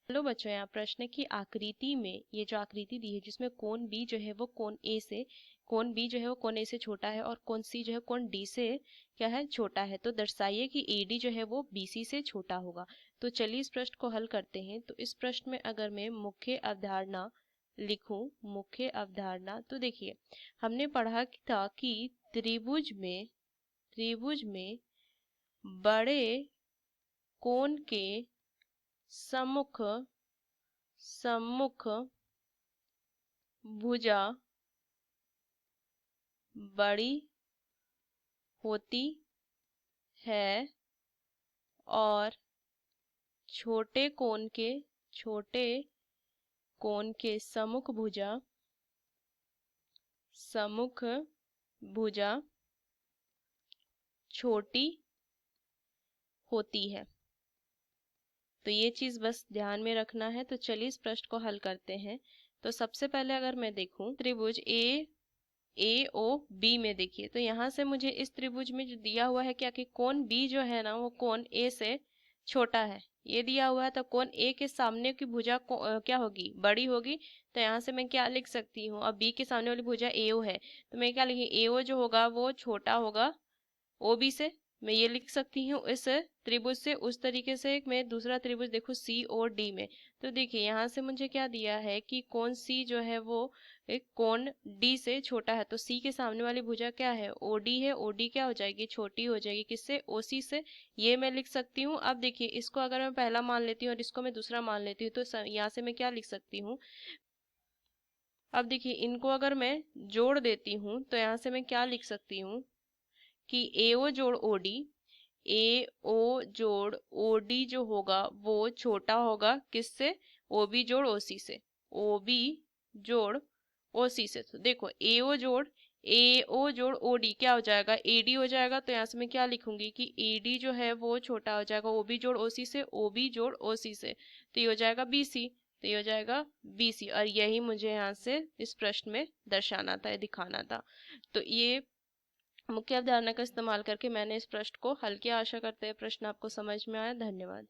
Hello बच्चों, यहाँ प्रश्न है कि आकृति में ये जो आकृति दी है जिसमें कोण बी जो है वो कोण बी जो है वो कोण ए से छोटा है और कोण सी जो है कोण डी से क्या है छोटा है, तो दर्शाइए कि एडी जो है वो बीसी से छोटा होगा। तो चलिए इस प्रश्न को हल करते हैं। तो इस प्रश्न में अगर मैं मुख्य अवधारणा लिखूं, मुख्य अवधारणा, तो देखिए हमने पढ़ा था कि त्रिभुज में बड़े कोण के सम्मुख सम्मुख भुजा बड़ी होती है और छोटे कोण के सम्मुख भुजा छोटी होती है। तो ये चीज बस ध्यान में रखना है। तो चलिए इस प्रश्न को हल करते हैं। तो सबसे पहले अगर मैं देखूं त्रिभुज ए ओ बी में, देखिए तो यहाँ से मुझे इस त्रिभुज में जो दिया हुआ है क्या कि कोण बी जो है ना वो कोण ए से छोटा है, ये दिया हुआ है। तो कोण ए के सामने की भुजा क्या होगी, बड़ी होगी। तो यहाँ से मैं क्या लिख सकती हूँ, अब बी के सामने वाली भुजा एओ है तो मैं क्या लिखी, एओ जो होगा वो छोटा होगा ओ बी से। मैं ये लिख सकती हूँ इस त्रिभुज से। उस तरीके से मैं दूसरा त्रिभुज देखूँ सी और डी में, तो देखिए यहाँ से मुझे क्या दिया है कि कोण सी जो है वो एक कोण डी से छोटा है। तो सी के सामने वाली भुजा क्या है, ओडी है। ओडी क्या हो जाएगी, छोटी हो जाएगी किससे, ओसी से। ये मैं लिख सकती हूँ। अब देखिए इसको अगर मैं पहला मान लेती हूँ और इसको मैं दूसरा मान लेती हूँ तो यहाँ से मैं क्या लिख सकती हूँ। अब देखिए इनको अगर मैं जोड़ देती हूँ तो यहाँ से मैं क्या लिख सकती हूँ कि एओ जोड़ ओडी, ए ओ जोड़ ओडी जो होगा वो छोटा होगा किससे, ओबी जोड़ ओसी से। ओबी जोड़ ओसी से। तो देखो ए ओ जोड़ ओडी क्या हो जाएगा, एडी हो जाएगा। तो यहाँ से मैं क्या लिखूंगी कि एडी जो है वो छोटा हो जाएगा ओबी जोड़ ओसी से, ओबी जोड़ ओसी से। तो ये हो जाएगा बीसी। तो ये हो जाएगा बीसी, और यही मुझे यहाँ से इस प्रश्न में दर्शाना था, दिखाना था। तो ये मुख्य अवधारणा का इस्तेमाल करके मैंने इस प्रश्न को हल किया। आशा करते हैं प्रश्न आपको समझ में आया। धन्यवाद।